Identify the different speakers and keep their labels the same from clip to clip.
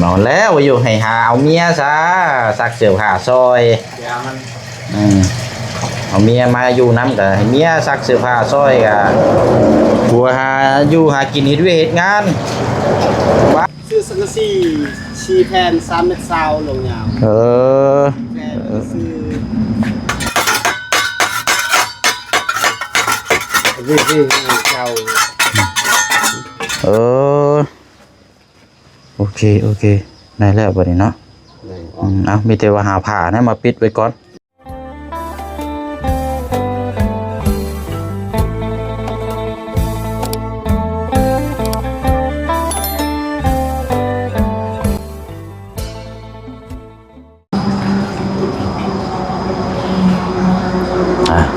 Speaker 1: นอนแล้วอยู่ให้หาเอาเมียซะซักเสื้อผ้าซอยเอาเมียมาอยู่น้ำกับให้เมียซักเสื้อผ้าซอยกับผัวหาอยู่หากินเฮ็ดเวยกเฮ็ดงาน
Speaker 2: ซื้อสังกะสีชีแผ่น3 เมตรซาวลงยาวแผ่นซื้อวิ่งเจ้า
Speaker 1: โอเคได้แล้วบัดนี้เนาะเอามีแต่ว่าหาผ้านะมาปิดไว้ก่อน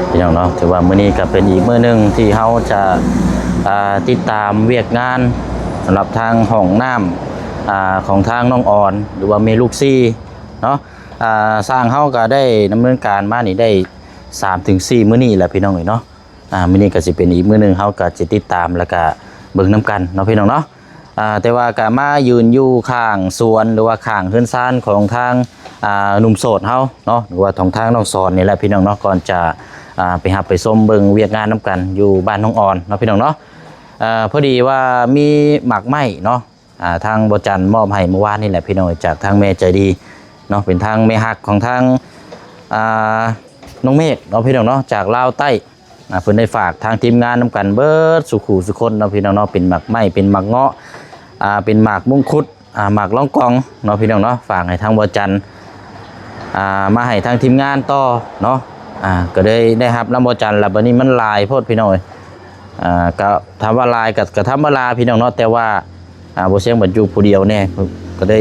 Speaker 1: พี่น้องเนาะถือว่ามื้อนี้ก็เป็นอีกมื้อนึงที่เฮาจะติดตามเวียกงานสำหรับทางห้องน้ำของทางน้องอ่อนหรือว่าเมลูกซี่เนาะสร้างเฮาก็ได้ดำเนินการมานี่ได้ 3-4 มื้อนี้แหละพี่น้องเนาะมื้อนี้ก็สิเป็นอีกมื้อนึงเฮาก็สิติดตามแล้วก็เบิ่งนํกันเนาะพี่น้องเนาะแต่ว่าก็มายืนอยู่ข้างสวนหรือว่าข้างเฮือนซ่านของทางหนุ่มโสดเฮาเนาะหรือว่าของทางน้องสอนนี่แหละพี่น้องเนาะก่อนจะไปหับไปส้มเบิ่งเวียกงานนํกันอยู่บ้านน้องอ่อนเนาะพี่น้องเนาะพอดีว่ามีหมากไม้เนาะทางบ่จันมอบให้เมื่อวานนี่แหละพี่น้องจากทางแม่ใจดีเนาะเป็นทางแม่ฮักของทางน้องเมฆเนาะพี่น้องเนาะจากลาวใต้เพิ่นได้ฝากทางทีมงานนํกันเบิดสุขุสุคนเนาะพี่น้องเนาะเป็นหมากไม้เป็นหมากเงาะเป็นหมากมุงคุดหมากล่องกองเนาะพี่น้องเนาะฝากให้ทางบ่จันมาให้ทางทีมงานต่อเนาะก็ได้รับลำบ่จันแล้วบัดนี้มันลายโพดพี่น้องก็ถามว่าลายกับธรรมดาพี่น้องเนาะแต่ว่าบ่เสียงบัดอยู่ผู้เดียวแน่ก็ได้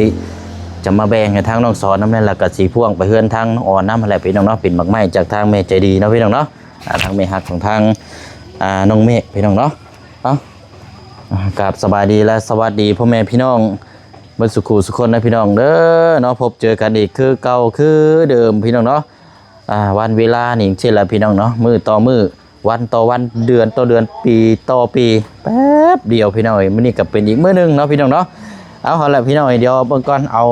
Speaker 1: จะมาแบ่งให้ทางน้องสอนนำนั่นแล้วก็สิพ่วงไปเฮือนทางอ่อนนำแหละพี่น้องเนาะเป็นหมากไม้จากทางแม่ใจดีเนาะพี่น้องเนาะทางแม่ฮักของทางน้องเมฆพี่น้องเนาะกับสบายดีและสวัสดีพ่อแม่พี่น้องเบิดสุขุสุคนนะพี่น้องเด้อเนาะพบเจอกันอีกคือเก่าคือเดิมพี่น้องเนาะวันเวลานี่เช่นละพี่น้องเนาะมื้อต่อมื้อวันต่อวันเดือนต่อเดือนปีต่อปีแป๊บเดียวพี่น้องมื้อนี้ก็เป็นอีกมื้อนึงเนาะพี่น้องเนาะเอาล่ะพี่น้องเดี๋ยวเบิ่งก่อนเอา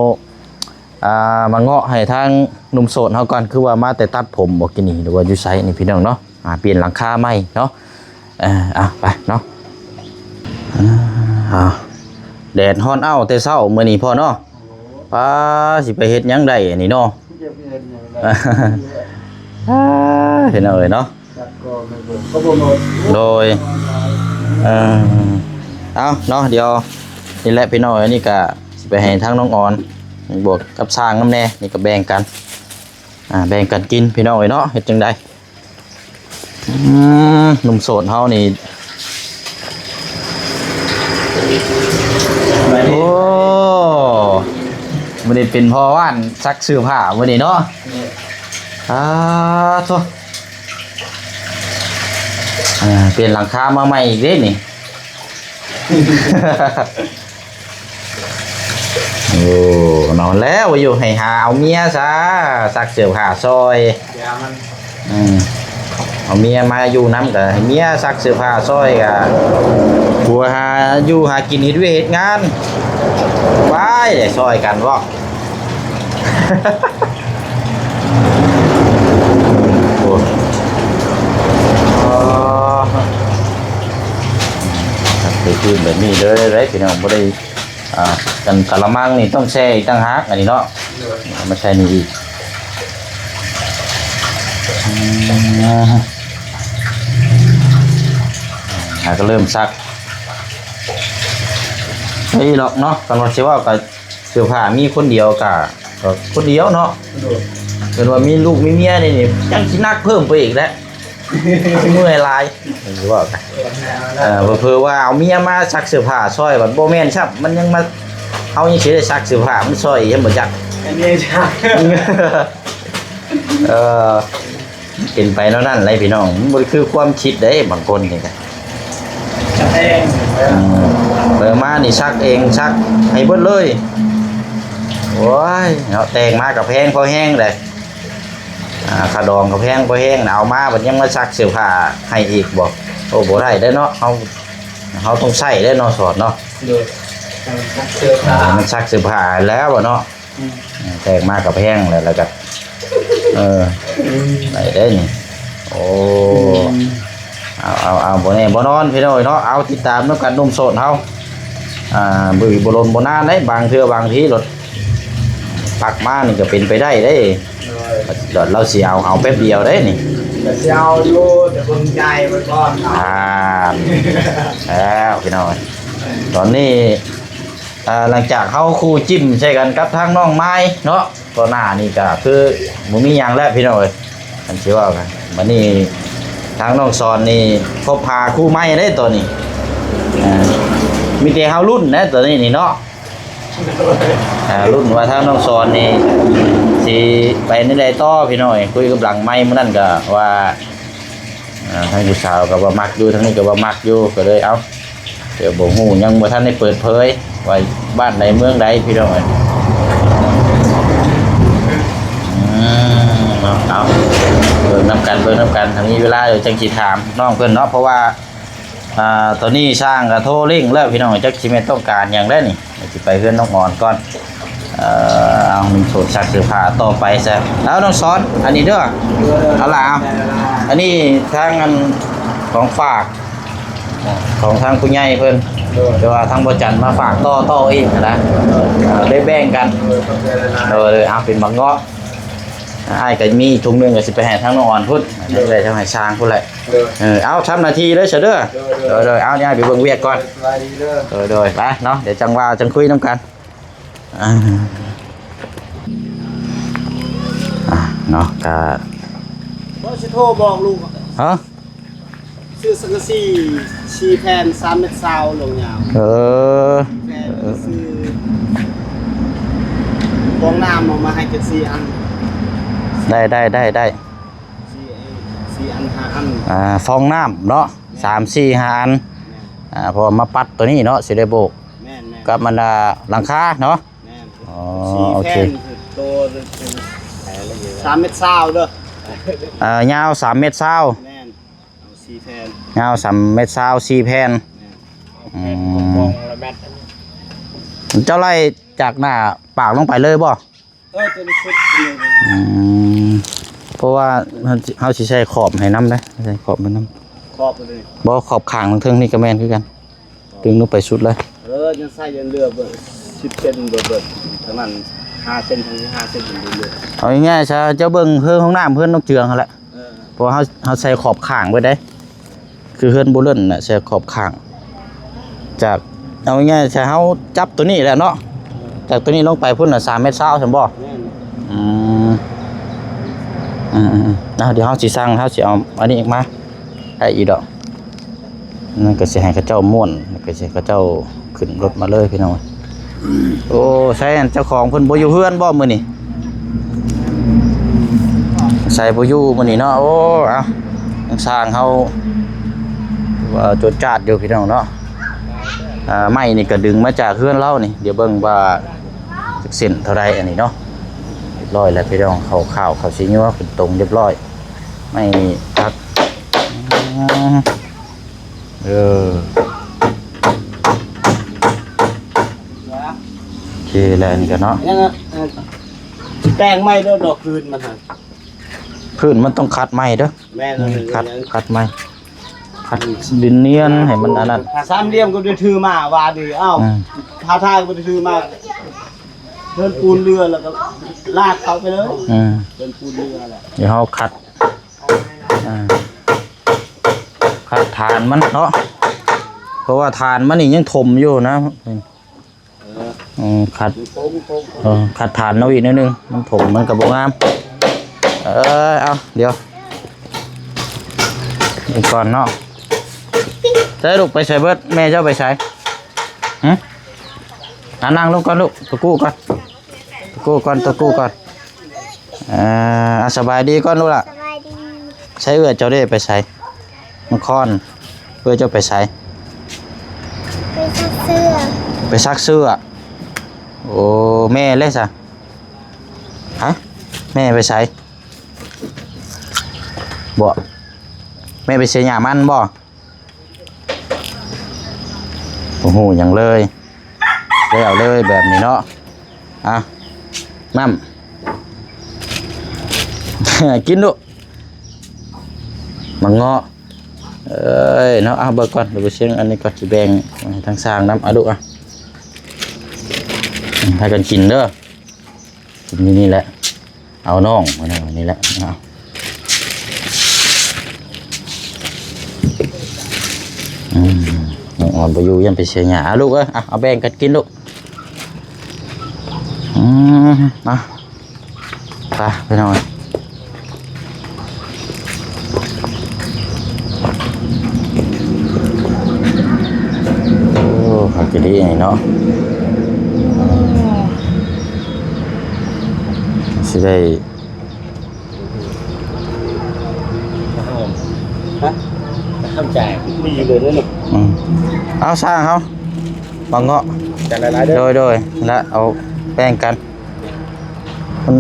Speaker 1: มาเงาะให้ทางหนุ่มโสดเฮาก่อนคือว่ามาแต่ตัดผมบ่กินนี่หรือว่าอยู่ไสนี่พี่น้องเนาะเปลี่ยนหลังคาใหม่เนาะไปเนาะแดดฮ้อนอ้าวแต่เช้ามื้อนี้พ่อเนาะป้าสิไปเฮ็ดหยังได้อันนี้เนาะเห็นเอาเลยเนาะโดยเอาเนาะเดี๋ยวนี่แหละพี่น้องอันนี้ก็สิไปให้ทางน้องอ่อนบวกกับสร้างน้ำแน่นี่ก็แบ่งกันแบ่งกันกินพี่น้องเนาะเฮ็ดจังได๋หนุ่มโสดเฮานี่โอ้มื้อนี้เป็นพ่อว่านซักเสื้อผ้ามื้อนี้เนาะโธ่เปลี่ยนหลังคามาใหม่อีกเด้นี่ โอ้นอนแล้วอยู่ให้หาเอาเมียซะซักเสื้อผ้าซอยเอาเมียมาอยู่น้ำกับให้เมียซักเสื้อผ้าซอยกับผัวหาอยู่หากินเฮ็ดเวยกเฮ็ดงานไปได้ซอยกันบ่คือแบบนี้เลยพี่น้องบ่ได้กันกะละมังนี่ต้องแช่อีกต่างหากอันนี้เนาะมาใช่นี่อีกก็เริ่มซักไอ้หรอกเนาะกันว่าสิว่าก็เสื้อผ้ามีคนเดียวก็คนเดียวเนาะเกิดว่ามีลูกมีเมียนี่ยังสินักเพิ่มไปอีกแล้วเมื่อยลายหรือว่าเพื่อว่าเอาเมียมาซักเสื้อผ้าซอยแบบโบแมนครับมันยังมาเอายังเฉยได้ซักเสื้อผ้ามันซอยยังบ่จักอันนี้ใช่เป็นไปแล้วนั่นไรพี่น้องมันคือความคิดได้บางคนนี่กันเปิดมานี่ซักเองซักให้เบิดเลยโอ้ยเอาแต่งมากับแพงพอแห้งเลยขาดองกับแพงพอแห้งเอามาบัดยังมาซักเสื้อผ้าให้อีกบอกโอ้โหได้เนาะเขาต้องใส่ได้เนาะสอดเนาะ
Speaker 2: เสื้อผ้า
Speaker 1: มันซักเสื้อผ้าแล้วบ่เนาะแต่งมากับแห้งแล้วก็ไหนได้นี่โอ้เอาบ่แน่บ่นอนพี่น้อยเนาะเอาติดตามนำกันนุ่มโสดเฮาบ่ลนบ่นานได้บางเทื่อบางทีรถปักมานี่ก็เป็นไปได้เด้เดี๋ยวเราสิเอาแป๊บเดียวได้นี่
Speaker 2: แต่เจ้าอยู่แต่คนใจไว้ก่อน
Speaker 1: แล้วพี่น้อยตอนนี้หลังจากเข้าคู่จิ้มใช่กันกับทางน้องไม้เนาะก็หน้านี่ก็คือบ่มีหยังแล้วพี่น้อยอันสิว่ากันบัดนี้ทางน้องสอนนี่พบพาคู่ไม้ได้ตัวนี้มีแต่เฮารุ่นนะตัวนี้นี่เนาะรุ่นว่าทางน้องสอนนี่สิไปในใดต่อพี่น้อยคุยกับหลังไม้มื้อนั้นก็ว่าทางผู้สาวก็ว่ามักอยู่ทางนี้ก็ว่ามักอยู่ก็เลยเอาเดี๋ยวบ่ฮู้ยังบ่ทันได้เปิดเผยว่าบ้านใดเมืองใดพี่น้องเอาเบิ่งนำกันทางนี้เวลาเดี๋ยวจังสิถามน้องเพิ่นเนาะเพราะว่าตอนนี้ช่างก็โทรเร่งแล้วพี่น้องจักสิแม่นต้องการหยังได้นี่สิไปเฮือนน้องอ่อนก่อนเอาหนึ่งโสดซักเสื้อผ้าต่อไปซะแล้วน้องสอนอันนี้เด้อเอาล่ะเอาอันนี้ทางอันของฝากของทางผู้ใหญ่เพิ่นแต่ว่าทางบ่จันมาฝากต่อเองนะได้แบ่งกันเลยเอาเป็นบักเงาะอ้ายก็มีถุงนึงก็สิไปให้ทางน้องอ่อนพุ่นได้ทางให้ช้างพุ่นแหละเอาทำนาทีเลยเด้อเด้อเอาเนี่ยไปเบิ่งเวียกก่อนโดยไปเนาะเดี๋ยวจังว่าจังคุยนำกันเนาะก็
Speaker 2: บ่สิโทรบอกลูก
Speaker 1: ฮะ
Speaker 2: ซื้อสังกะสีชีแผ่น3เมตร20ลงยาวแผ่นซื้อฟองน้ำเอามาให้จัก4อัน
Speaker 1: ได้
Speaker 2: 4อัน5อัน
Speaker 1: ฟองน้ำเนาะ3 4 5อันพอมาปัดตัวนี้เนาะสิได้โบก
Speaker 2: แม่น
Speaker 1: กับมันหลังคาเนาะ
Speaker 2: แม่น
Speaker 1: อ๋อโอเค
Speaker 2: ตัว3เมตร20เด้
Speaker 1: อยาว3เมตร20
Speaker 2: แม่นเอา4แผ่น
Speaker 1: ยาว3เมตร20 4แผ่น
Speaker 2: ฟองละเม็ด
Speaker 1: เจ้าไล่จากหน้าปากลงไปเลยบ่
Speaker 2: ตัวนี้ชุดเลย
Speaker 1: เพราะว่าเฮาสิใช้ขอบให้น้ำได้ใช้ขอบมันน้
Speaker 2: ำขอบเลย
Speaker 1: บ่ขอบข้างเทิงนี่ก็แม่นคือกันดึงลงไปสุดเลย
Speaker 2: จะใส่ยันเรือเบิด10เซนเบิดเท่านั้น5เซนทั้ง5เซนอยู่เรื่อย
Speaker 1: เอาง่ายๆซะเจ้าเบิ่งเฮือนของน้ำเฮือนนกเจืองหั่นแหละเพราะเฮาใส่ขอบข้างไว้ได้คือเฮือนบ่เลิ่นน่ะใส่ขอบข้างจากเอาง่ายๆซะเฮาจับตัวนี้แหละเนาะจากตัวนี้ลงไปพุ่นน่ะ3เมตร20ซั่นบ่เดี๋ยวเฮาสิสั่งเฮาสิเอาอันนี้อีกมาได้อีกดอกนั่นก็สิให้เขาเจ้าม่วนก็สิให้เขาเจ้าขึ้นรถมาเลยพี่น้องโอ้ใช่เจ้าของเพิ่นบ่อยู่เฮือนบ่มื้อนี้ใส่บ่อยู่มื้อนี้เนาะโอ้เอาสร้างเฮาว่าจดจาดอยู่พี่น้องเนาะไม้นี่ก็ดึงมาจากเฮือนเรานี่เดี๋ยวเบิ่งว่าจักเส้นเท่าใดอันนี้เนาะเรียบร้อยแล้วพี่น้องเข้าสิยัวขึ้นตรงเรียบร้อยไม่ตัดโอเคแล้วนี่กันเนาะ
Speaker 2: แป้งไม้ด้วยดอกคืนมันฮะ
Speaker 1: พื้นมันต้องคัดไม้เด้อ
Speaker 2: แม่
Speaker 1: คัดไม้คัดดินเนียนให้มันอันนั้น
Speaker 2: สามเหลี่ยมก็ได้ถือมาว่าดีเอ้าท้าทายก็ได้ถือมาเดินปูนเรือแล้วก็ลากเขาไปเลยเดินปูนเรือแหละ
Speaker 1: เดี๋ยวเฮาคัดฐานมันเนาะเพราะว่าฐานมันนี่ยังถมอยู่นะขัดฐานเอาอีกนิดนึงมันถมมันกับโบงามเอาเดี๋ยวอีกก่อนเนาะใช้ลูกไปใส่เบิดแม่เจ้าไปใส่นั่งลงก่อนลูกตะกู้ก่อนสบายดีก่อนลูกล่ะใช้เอื้อเจ้าได้ไปใส่มันค้อนเพื่อเจ้าไปใส่ไปซักเสื้อโอ้แม่เล่นซะฮะแม่ไปใส่บ่แม่ไปเสียหยามันบ่โอ้โหอย่างเลย แล้วเลยแบบนี้เนาะอ่ะน้ำ กินดูมังเงาะเอ้ยเนาะเอาเบิกก่อนเดี๋ยวไปเชียงอันนี้ก่อนจะแบ่งให้ทางสร้างน้ำเอาดูอ่ะให้กันกินเด้อกินนี่แหละเอาน้องมาเนี่ยนี่แหละเอาอ่อนไปอยู่ยันไปเชียงหยาลูกเอ้ยเอาแบ่งกันกินลูกมาไปหน่อยผักกะดีเนาะสิได้
Speaker 2: ทำใจมีเลยนะลูก
Speaker 1: เอาสร้างเขาบางเงาะ
Speaker 2: แต่หลายๆเด้อ
Speaker 1: โดยแล้วเอาแป้งกันมัน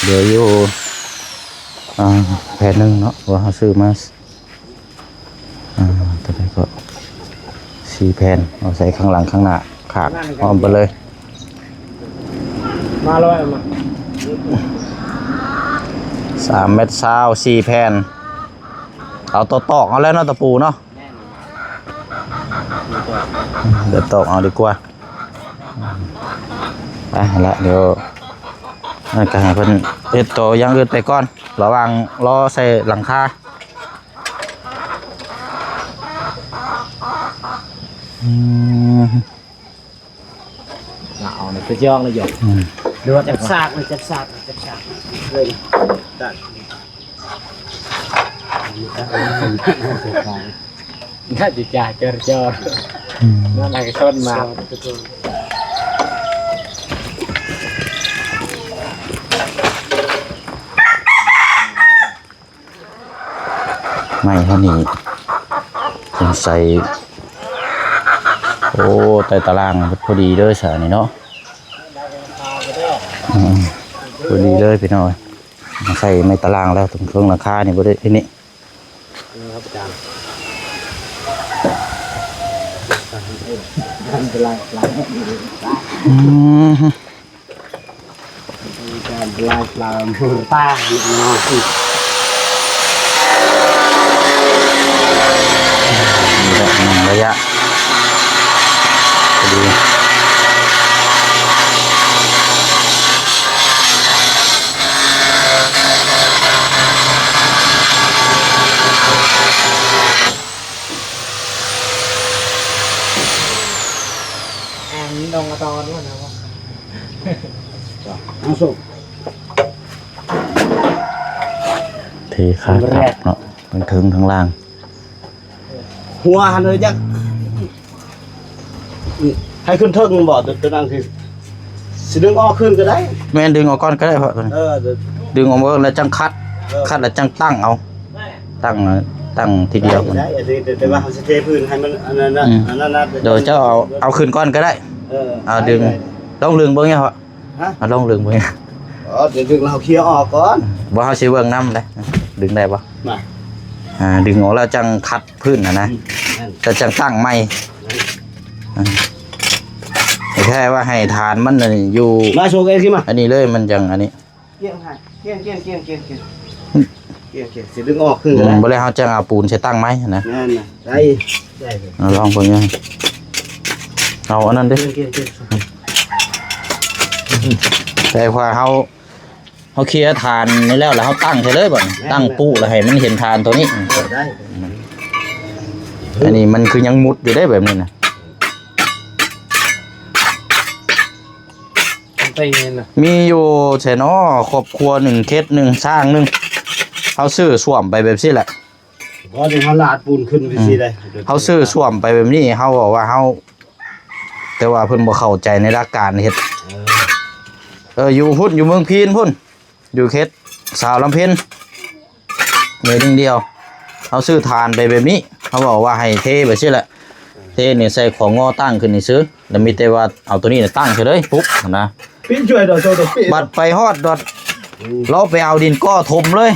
Speaker 1: เดี๋ยวอยู่แผ่นหนึ่งเนาะว่าเขาซื้อมาตัวนี้ก็4 แผ่นเอาใส่ข้างหลังข้างหน้าขาดพร้อมไปเลย
Speaker 2: มาเลยมา
Speaker 1: 3 เม็ดซาว4 แผ่นเอาตัวตอกเอาแล้วเนาะตะปูเนาะเดี๋ยวตอกเอาดีกว่าไปละเดี๋ยวการให้เพิ่นเอ็ดตัวยังอื่นไปก่อนระวังรอใส่หลังคา
Speaker 2: เอาในกระจองเลยหยกดูว่าจับซากเลยจับซากเลยตัดน่าจะจ่ายเจอนั่นอะไรก็ชนมา
Speaker 1: ไม่เท่านี้ยังใส่โอ้แต่ตารางพอดีเลยสานี่เนาะพอดีเลยพี่น้อยใส่ไม่ตารางแล้วถึงเครื่องราคานี่บ่ได้ที่นี่
Speaker 2: ครับอาจารย์อันตรายการลายปลาหมูป้าอีกเนาะ
Speaker 1: ระยะพอดี
Speaker 2: ดองกระตอนด้วยนะวะเอาสุก
Speaker 1: เทขาดเนาะมันถึงทั้งล่าง
Speaker 2: หัวหันเลยจักให้ขึ้นเทิงบ่ตัวนั้นคือสิดึงออกขึ้นก็ได้
Speaker 1: แม่นดึงออกก่อนก็ได้เพราะดึงออกมาแล้วจังคัดแล้วจังตั้งเอาตั้งทีเดียวมัน
Speaker 2: ได้แต่ว่าเขาจะเทพื้นให้มันอันนั้น
Speaker 1: เดี๋ยวเจ้าเอาขึ้นก้อนก็ได้เอาดึงต้องลึงเบิ่งเนี่ยเหรอเอาต้องลึงเบิ่ง
Speaker 2: เดี๋ยวดึงเราเคลียร์ออกก่อน
Speaker 1: บ่เฮาสิเบิ่งนำได้ดึงได้บ่
Speaker 2: มา
Speaker 1: ดึงออกแล้วจังคัดพื้นนะจะจังตั้งใหม่แค่ว่าให้ฐานมันอยู่
Speaker 2: มาโชว์กันสิมา
Speaker 1: อันนี้เลยมันจังอันนี้
Speaker 2: เกี่ยงให้เกี่ยงสิดึงออกขึ้น
Speaker 1: บ่ได้เฮาจังเอาปูนใส่ตั้งไม้นะ
Speaker 2: นั่นน่ะได้
Speaker 1: ลองเบิ่งเอาอันนั้นดิแต่ว่าเฮา เขาเคลียร์ทานนี่แล้วเขาตั้งใช่เลยบ่ตั้งปูแล้วให้มันเห็นทานตัวนี้
Speaker 2: ได้
Speaker 1: อันนี้มันคือยังมุดอยู่ได้แบบนี้นะ
Speaker 2: ไปเงินนะ
Speaker 1: มีอยู่ใช่เนาะครอบครัว1เคส1สร้างนึงเขาซื้อส่วมไปแบบนี้แหละ
Speaker 2: พอถึงเขาลาดปูนขึ้นไปสิได้
Speaker 1: เขาซื้อส่วมไปแบบนี้เขาบอกว่าเขาแต่ว่าเพิ่นบ่เข้าใจในหลักการเฮ็ดอยู่พุ่นอยู่เมืองพีนพุ่นอยู่เขตสาวลำเพ็ญเดียวเดียวเขาซื้อทานไปแบบนี้เขาบอกว่าให้เทแบบนี้แหละเทเนี่ยใส่ของงอตั้งขึ้นนี่ซื้อแล้วมีแต่ว่าเอาตัวนี้เนี่ยตั้งเฉยเลยปุ๊บนะ
Speaker 2: ปิ้นช่วยดอกโซดปิ้น
Speaker 1: บัดไปฮอดดอดเราไปเอาดินก้อถมเลย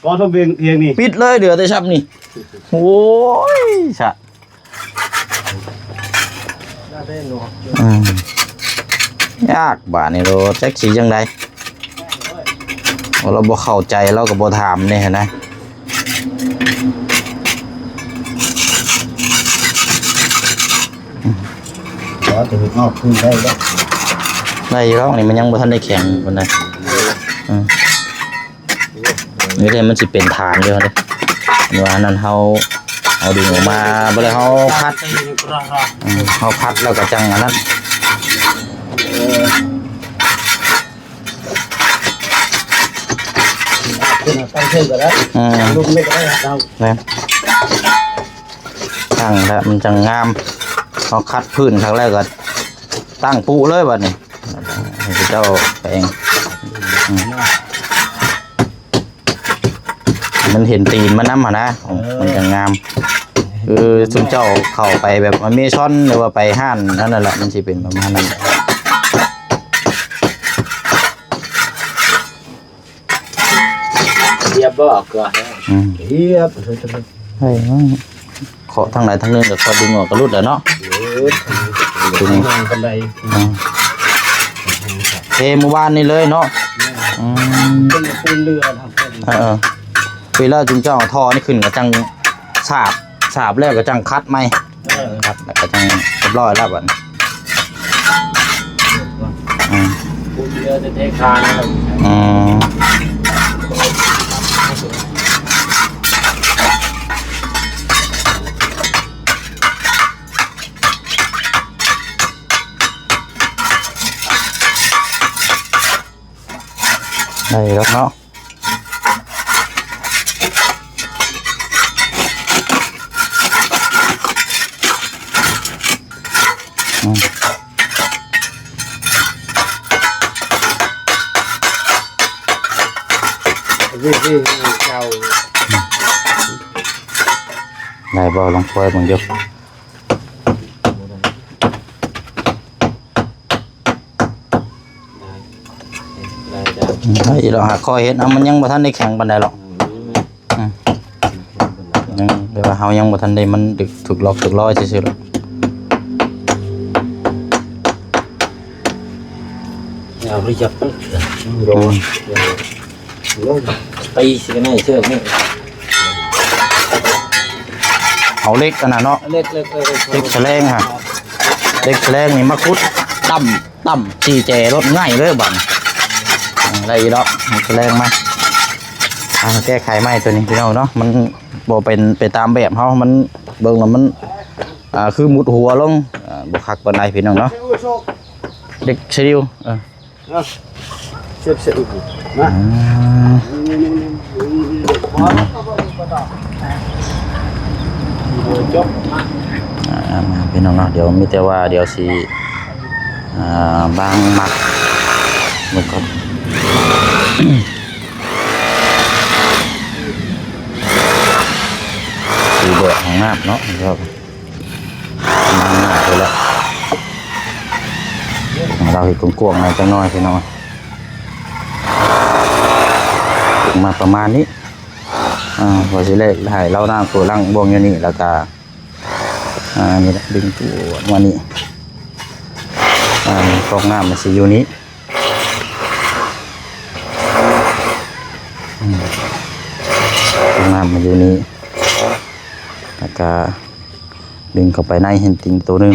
Speaker 2: ก็ทำเพียงนี่
Speaker 1: ปิดเลยเดือดแต่ชับนี่โอ้ยชะยากบาดนี่เราแจ็คสีจังไดเราบ่เข้าใจเราก็บ่ถามนี่เห็นไหม
Speaker 2: ขอถือนอกขึ้นได้แล้ว
Speaker 1: ได้อยู่แล้วนี่มันยังบ่ทันได้แข็งปานใดนี่เลยมันสิเป็นฐานอยู่เด้ว่านั้นเฮาเอาดึงออกมาบ่ได้เฮาคัดเฮาคัดแล้วก็จังอันนั้น
Speaker 2: ขึ้นตั้งขึ้นก็ได้ลูกไม่ก็ได้เรา
Speaker 1: แม่นตั้งแล้วมันจังงามเฮาคัดพื้นครั้งแรกก็ตั้งปูเลยบัดนี้ให้เจ้าไปเองมันเห็นตีนมันนำหั่นนะมันจังงามคือสุนเจ้าเข้าไปแบบอเมซอนหรือว่าไปห้านนั่นแหละมันสิเป็นประมาณนั้น
Speaker 2: เรียบบ่ก็เรียบ
Speaker 1: เฮ้ยขอทางไหนทางนึงก็ขอดึงออกก็รุดแล้วเนาะ
Speaker 2: ถึงทางกันใด
Speaker 1: เทหมู่บ้านนี่เลยเนาะ
Speaker 2: เป็นปูนเรือทำ
Speaker 1: ปีแล้วจุงเจ้าท่อนี่ขึ้นก็จังสาบแล้วก็จังคัดไหมครับแล้วก็จังเรียบร้อยแล้วบัด
Speaker 2: ปูนเรือจะเทคานนะครับ
Speaker 1: ได้แล้วเนาะ
Speaker 2: วิ่งเจ้า
Speaker 1: ได้บ่ลองคอยมึงเดี๋ยวได้เราหาคอยเห็นมันยังบ่ทันได้แข็งปานใดหรอกยังเดี๋ยวว่าเฮายังบ่ทันได้มันดึกถูกล็อกถูกร้อยซื่อๆหรอก
Speaker 2: เอาไปจับโดนไปสิกันให้เชือกนี่
Speaker 1: เอาเล็กอันน่ะเนาะ
Speaker 2: เล็ก
Speaker 1: เล็กแฉลงฮะเล็กแฉลงนี่มาคุดต่ำชี้แจรถง่ายเลยบัดได้อีดอกแฉลงมาแก้ไขใหม่ตัวนี้พี่น้องเนาะมันบ่เป็นไปตามแบบเฮามันเบิ่งแล้วมันคือมุดหัวลงบ่คักปานใดพี่น้องเนาะเด็กชิว
Speaker 2: เสียบมาจบ
Speaker 1: มาพี่น้องเนาะเดี๋ยวมีแต่ว่าเดี๋ยวสิบางมัดมันก็ สีเบอร์ของน้ำเนาะครับน้ำหนาไปแล้วเราเห็นกวงๆหน่อยจังน้อยพี่น้องมาประมาณนี้พอสิเล่ถ่ายเล่าหน้าตัวร่างบวงอยู่นี่แล้วก็นี่แหละดึงตัวมานี่ฟองน้ำมันสิอยู่นี้ฟองน้ำมันอยู่นี้แล้วก็ดึงเข้าไปในเห็นติงตัวนึง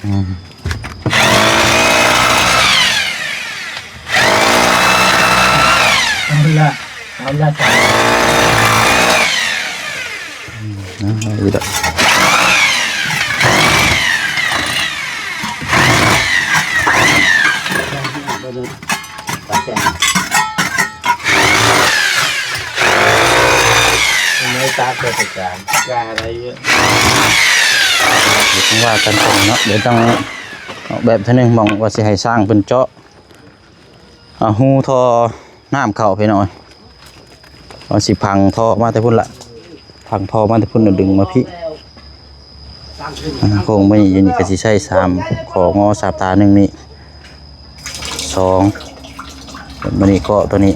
Speaker 2: เอาละจ้ะ
Speaker 1: อีกแล้ว
Speaker 2: ไม่ตาเกิดจากยาอะไรเยอะ
Speaker 1: เดี๋ยวต้องว่ากันก่อนเนาะเดี๋ยวต้องออกแบบเท่านึงมองว่าสิให้สร้างเป็นเจาะหูท่อน้ำเข้าไปหน่อยว่าสิพังท่อมาแต่พุ่นละพังท่อมาแต่พุ่นน่ะดึงมาพี่โครงไม่อยู่นี่ก็สิใช้3ของอสาบตา1นี่2มันนี่ก็ตัวนี้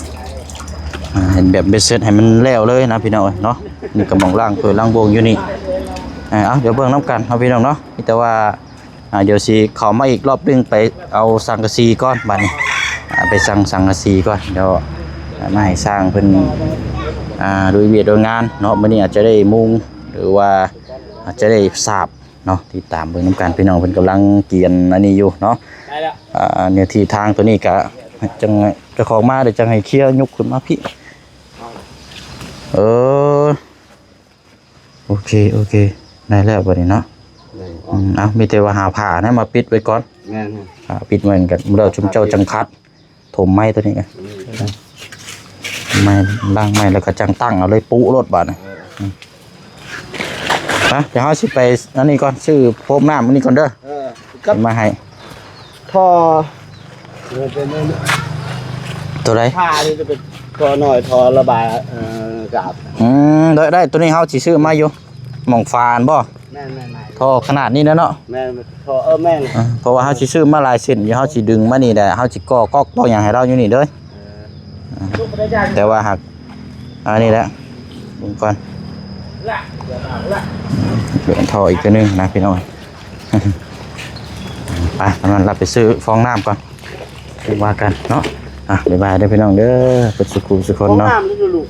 Speaker 1: เห็นแบบเบ็ดเสร็จให้มันแล้วเลยนะพี่น้องเนาะนี่ก็มองล่างเพื่อล่างวงอยู่นี่เอาเดี๋ยวเบิ่งน้ำกันเอาพี่น้องเนาะแต่ว่าเดี๋ยวสิเข้ามาอีกรอบนึงไปเอาสังกะสีก่อนบัดนี้ไปสั่งสังกะสีก่อนเดี๋ยวมาให้สร้างเพิ่นโดยเวียดโดยงานเนาะมื้อนี้อาจจะได้มุงหรือว่าอาจจะได้สาบเนาะติดตามเบิ่งน้ำกันพี่น้องเพิ่นกำลังเกียนอันนี้อยู่เนาะ
Speaker 2: ได้แล้ว
Speaker 1: เนี่ยที่ทางตัวนี้ก็จังเจ้าของมาเดี๋ยวจังให้เคลียร์ยกขึ้นมาพี่โอเคได้แล้วบัดนี้เนาะเอามีแต่ว่าหาผ้านะมาปิดไว้ก่อน
Speaker 2: แม่น
Speaker 1: ปิดไว้กันเราชุมเจ้าจังคัดถมไม้ตัวนี้กันไม้ล่างไม้แล้วก็จังตั้งเอาเลยปุรถบาดนะเดี๋ยวเฮาสิไปอันนี้ก่อนซื้อโฟมน้ำอันนี้ก่อนเด้อ
Speaker 2: กับ
Speaker 1: มาให้
Speaker 2: ท่อเป็น
Speaker 1: ตัวใด
Speaker 2: ผ้านี่จะเป็นท่อหน่อยท่อระบายกาบ
Speaker 1: ได้ตัวนี้เฮาสิซื้อมาอยู่หม่องฟานบ่
Speaker 2: แม่น
Speaker 1: ท่อขนาดนี้นะเนาะ
Speaker 2: แม่นท่อแม่น
Speaker 1: เพราะว่าเฮาสิซื้อมาหลายเส้นอยู่เฮาสิดึงมานี่ได้เฮาสิก่อก๊อกต่อหยังให้เราอยู่นี่เด้อแต่ว่าหากอันนี้แหละดูก่อนเปลี่ยนท่ออีกตัวนึงนะพี่น้องไปกำลังรับไปซื้อฟองน้ำก่อนว่ากันเนาะบ๊ายบายเด้อพี่น้องเด้อเป็นสุขุมสุขคน
Speaker 2: ห้อง
Speaker 1: เนาะ
Speaker 2: น้ำนี่ดูลูก